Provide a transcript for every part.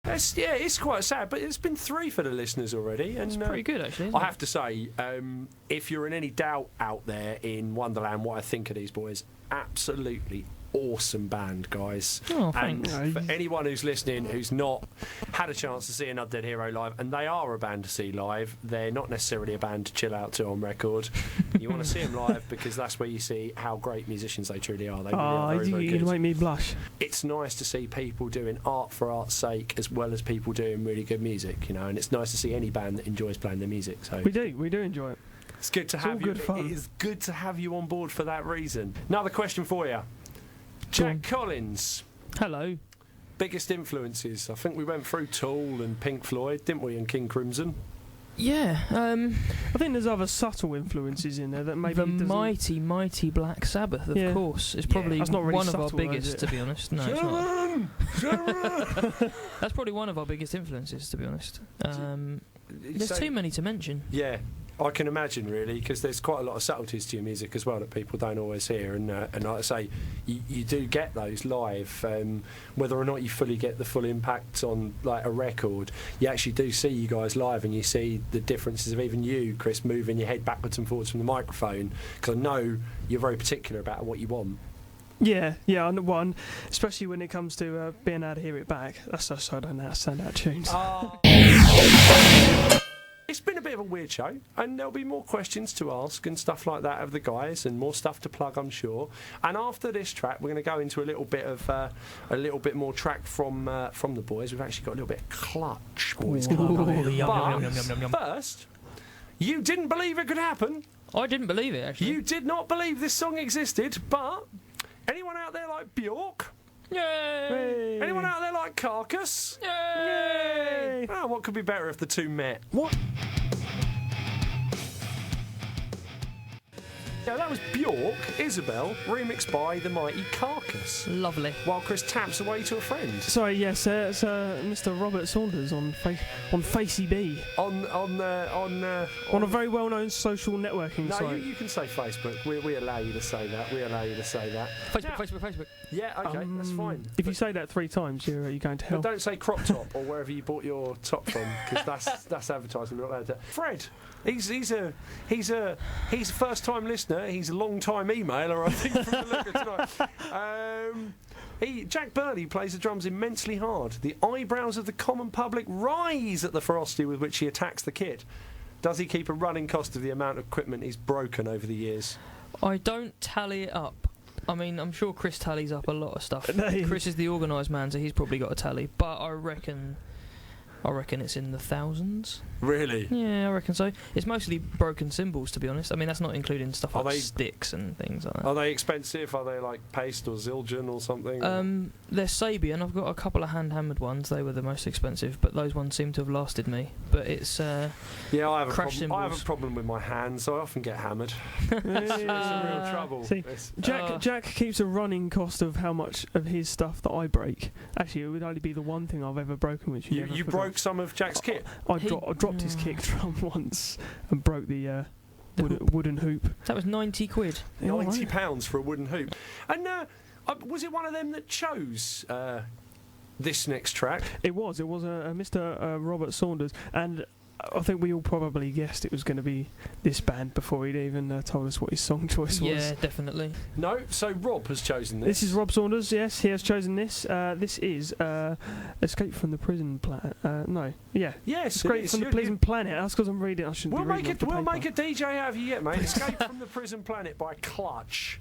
It's quite sad, but it's been 3 for the listeners already. And, it's pretty good, actually. I have to say, if you're in any doubt out there in Wonderland what I think of these boys, absolutely awesome band, guys. Oh, thanks. And for anyone who's listening who's not had a chance to see Another Dead Hero live, and they are a band to see live, they're not necessarily a band to chill out to on record. You want to see them live because that's where you see how great musicians they truly are. They really are very, very good. You make me blush. It's nice to see people doing art for art's sake as well as people doing really good music, you know, and it's nice to see any band that enjoys playing their music. So we do enjoy it. It's good to have you. Good fun. It is good to have you on board for that reason. Another question for you. Jack Collins. Hello. Biggest influences. I think we went through Tool and Pink Floyd, didn't we, and King Crimson? Yeah. I think there's other subtle influences in there that maybe mighty Black Sabbath, of course. It's probably that's not really one of subtle, our biggest, to be honest. No, it's not. That's probably one of our biggest influences, to be honest. There's too many to mention. Yeah. I can imagine, really, because there's quite a lot of subtleties to your music as well that people don't always hear, and like I say, you do get those live. Whether or not you fully get the full impact on like a record, you actually do see you guys live, and you see the differences of even you, Chris, moving your head backwards and forwards from the microphone, because I know you're very particular about what you want. Yeah, one, especially when it comes to being able to hear it back. That's just so I don't know how to send out tunes. It's been a bit of a weird show, and there'll be more questions to ask and stuff like that of the guys, and more stuff to plug, I'm sure. And after this track, we're going to go into a little bit more track from the boys. We've actually got a little bit of Clutch, boys. But first, you didn't believe it could happen. I didn't believe it, actually. You did not believe this song existed, but anyone out there like Bjork? Yay! Anyone out there like Carcass? Yay! Oh, what could be better if the two met? What? Yeah, that was Bjork, Isabel, remixed by the mighty Carcass. Lovely. While Chris taps away to a friend. Sorry, yes, it's Mr. Robert Saunders on Facey B. On a very well-known social networking site. No, you can say Facebook. We allow you to say that. Facebook. Yeah, okay, that's fine. If you say that 3 times, you're going to hell. But don't say crop top or wherever you bought your top from, because that's advertising. We're not allowed to. Fred, he's a first-time listener. He's a long-time emailer, I think, from the look of tonight. Jack Burley plays the drums immensely hard. The eyebrows of the common public rise at the ferocity with which he attacks the kit. Does he keep a running cost of the amount of equipment he's broken over the years? I don't tally it up. I mean, I'm sure Chris tallies up a lot of stuff. Chris is the organised man, so he's probably got a tally. But I reckon it's in the thousands. Really? Yeah, I reckon so. It's mostly broken cymbals, to be honest. I mean, that's not including stuff like sticks and things like that. Are they expensive? Are they like paste or Zildjian or something? They're Sabian. I've got a couple of hand-hammered ones. They were the most expensive, but those ones seem to have lasted me. But it's I have cymbals. I have a problem with my hands, so I often get hammered. It's a real trouble. See, Jack keeps a running cost of how much of his stuff that I break. Actually, it would only be the one thing I've ever broken, which you broke some of Jack's kit. I dropped his kick drum once and broke the wooden hoop. That was 90 quid. £90 for a wooden hoop. And was it one of them that chose this next track? It was a Mr. Robert Saunders, and I think we all probably guessed it was going to be this band before he'd even told us what his song choice was. Yeah, definitely. No, so Rob has chosen this. This is Rob Saunders, yes, he has chosen this. This is Escape from the Prison Planet. Escape from the Prison Planet. That's because I'm reading. I shouldn't we'll be reading off the We'll paper. make a DJ out of you yet, mate. Escape from the Prison Planet by Clutch.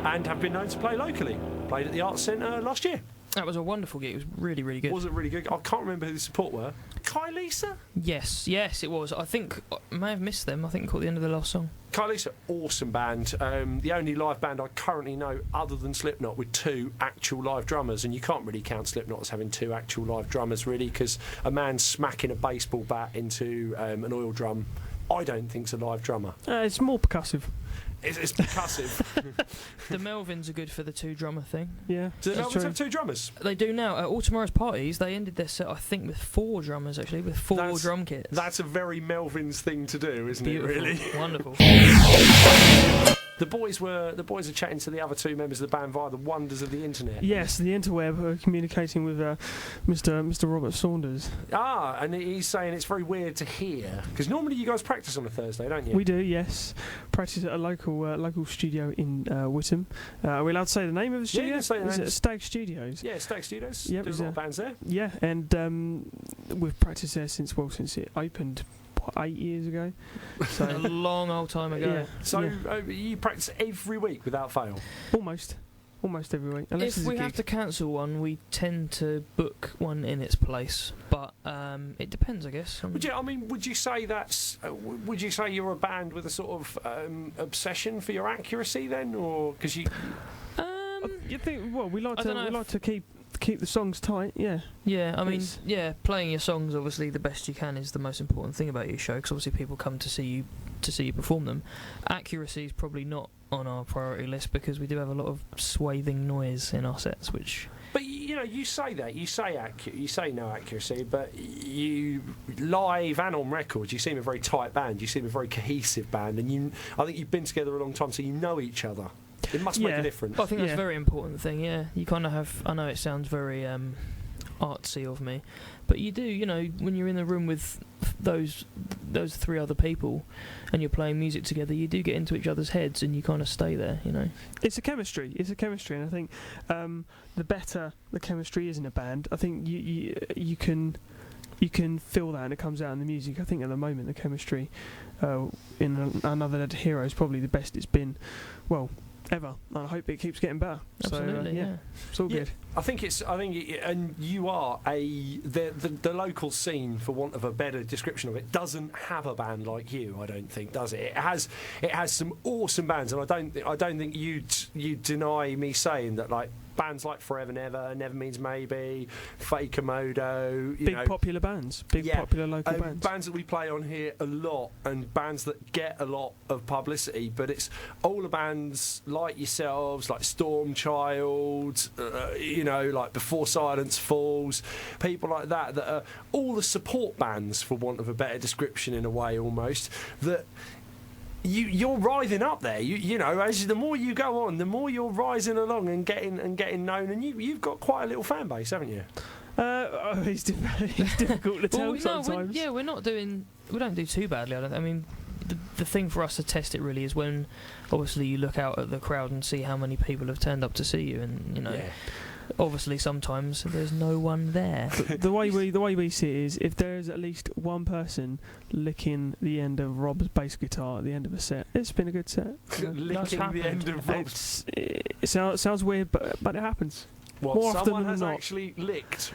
And have been known to play locally. Played at the Arts Centre last year. That was a wonderful gig. It was really, really good. Was it really good? I can't remember who the support were. Kylisa? Yes, it was. I think I may have missed them. I think caught the end of the last song. Kylisa, awesome band. The only live band I currently know other than Slipknot with 2 actual live drummers, and you can't really count Slipknot as having 2 actual live drummers, really, because a man smacking a baseball bat into an oil drum I don't think's a live drummer. It's more percussive. It's percussive. The Melvins are good for the 2-drummer thing. Yeah. Do the Melvins have 2 drummers? They do now. At All Tomorrow's parties, they ended their set, I think, with 4 drummers, actually, with 4 drum kits. That's a very Melvins thing to do, isn't Beautiful. it, really? Wonderful. The boys are chatting to the other 2 members of the band via the wonders of the internet. Yes, the interweb, communicating with Mr. Robert Saunders. Ah, and he's saying it's very weird to hear, because normally you guys practice on a Thursday, don't you? We do, yes. Practice at a local studio in Whittam. Are we allowed to say the name of the studio? Yeah, you can say the Is name. it Stag Studios? Yeah, Stag Studios. Yep, Do a lot of bands there. Yeah, and we've practiced there since it opened 8 years ago. So A long old time ago. Yeah. So you practice every week without fail? Almost every week. Unless If we have to cancel one, we tend to book one in its place. But it depends, I guess. Would you say that's? Would you say you're a band with a sort of obsession for your accuracy then, or because you? You think? Well, we like to keep the songs tight. Yeah. Yeah, I mean, playing your songs obviously the best you can is the most important thing about your show, because obviously people come to see you perform them. Accuracy is probably not on our priority list because we do have a lot of swathing noise in our sets, which. But you say that you say no accuracy, but you live and on record you seem a very tight band. You seem a very cohesive band, and I think you've been together a long time, so you know each other. It must make a difference. I think that's a very important thing, yeah. You kind of have... I know it sounds very artsy of me, but you do, when you're in the room with those 3 other people and you're playing music together, you do get into each other's heads and you kind of stay there, It's a chemistry, and I think the better the chemistry is in a band, I think you can feel that and it comes out in the music. I think at the moment the chemistry in Another Dead Hero is probably the best it's been, ever, and I hope it keeps getting better. Absolutely, so, it's all good. And you are the local scene, for want of a better description of it, doesn't have a band like you. I don't think, does it? It has some awesome bands, and I don't think you'd deny me saying that, like. Bands like Forever Never, Never Means Maybe, Faker Modo, popular bands, popular local bands. Bands that we play on here a lot, and bands that get a lot of publicity. But it's older bands like yourselves, like Storm Child, like Before Silence Falls, people like that are all the support bands, for want of a better description, in a way almost that. You're writhing up there. As the more you go on, the more you're rising along and getting known. And you've got quite a little fan base, haven't you? It's difficult to tell sometimes. We don't do too badly. I mean, the thing for us to test it really is when, obviously, you look out at the crowd and see how many people have turned up to see you, and obviously sometimes there's no one there. The way we see it is, if there is at least one person licking the end of Rob's bass guitar at the end of a set, it's been a good set. Licking the end of Rob's. It sounds weird, but it happens. What, more often someone than has not. Actually licked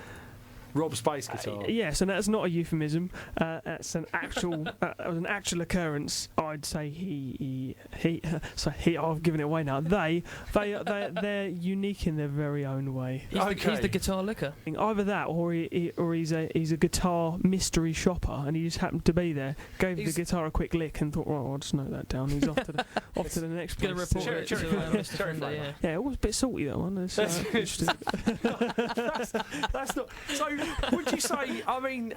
Rob's bass guitar? Yes, and that's not a euphemism. That's an actual an actual occurrence. I'd say he. I've given it away now. They're unique in their very own way. He's the guitar licker. Either that, or he's a guitar mystery shopper, and he just happened to be there. Gave the guitar a quick lick and thought, I'll just note that down. He's off to the next place. Gonna report it to Mr. Fender, yeah, it was a bit salty, that one. That's not. So, would you say? I mean,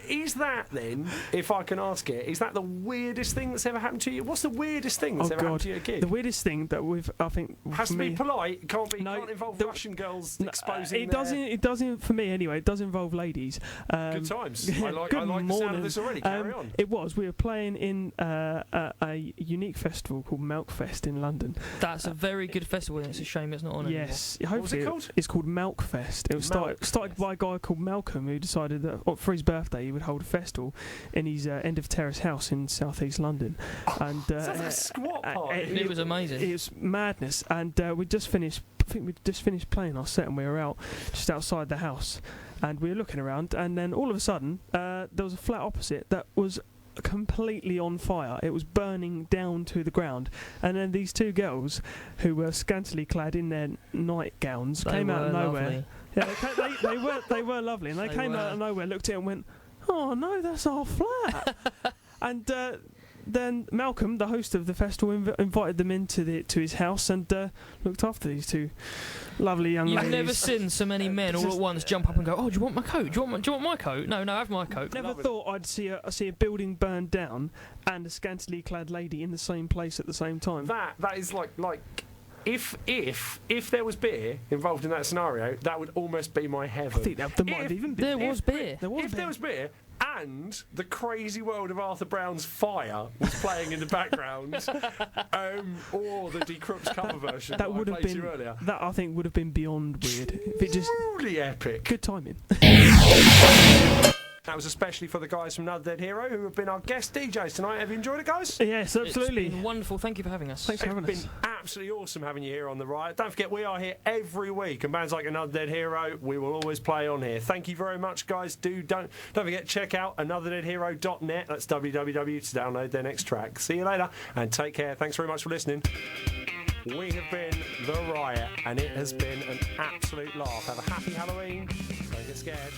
is that then? If I can ask it, is that the weirdest thing that's ever happened to you? What's the weirdest thing that's ever happened to you at a gig? The weirdest thing that I think has to be polite. Can't involve Russian girls exposing. It doesn't for me anyway. It does involve ladies. Good times. I like the sound of this already. Carry on. It was. We were playing in a unique festival called Melkfest in London. That's a very good festival, and it's a shame it's not on anymore. Yes. What was it called? It's called Melkfest. It was started by a guy called Malcolm, who decided that for his birthday he would hold a festival in his end of terrace house in southeast London. And sounds like a squat party. It was amazing. It was madness, and we just finished. I think we'd just finished playing our set, and we were out just outside the house, and we were looking around, and then all of a sudden there was a flat opposite that was completely on fire. It was burning down to the ground, and then these two girls who were scantily clad in their nightgowns came out of nowhere. Lovely. Yeah, they were lovely, and they came out of nowhere, looked at it and went, "Oh no, that's our flat." And then Malcolm, the host of the festival, invited them to his house and looked after these two lovely young ladies. You've never seen so many men all at once jump up and go, "Oh, do you want my coat? Do you want my coat? No, have my coat." Never thought I'd see a building burned down and a scantily clad lady in the same place at the same time. That is like if there was beer involved in that scenario, that would almost be my heaven. I think there might have even been. There was beer. There was beer. And the crazy world of Arthur Brown's Fire was playing in the background, or the D. Crooks cover version that would have been earlier. That I think would have been beyond weird. If it just truly epic. Good timing. That was especially for the guys from Another Dead Hero who have been our guest DJs tonight. Have you enjoyed it, guys? Yes, absolutely. It's been wonderful. Thank you for having us. Thanks for having us. It's been absolutely awesome having you here on the Riot. Don't forget, we are here every week, and bands like Another Dead Hero, we will always play on here. Thank you very much, guys. Don't forget, check out anotherdeadhero.net. That's www to download their next track. See you later, and take care. Thanks very much for listening. We have been the Riot, and it has been an absolute laugh. Have a happy Halloween. Don't get scared.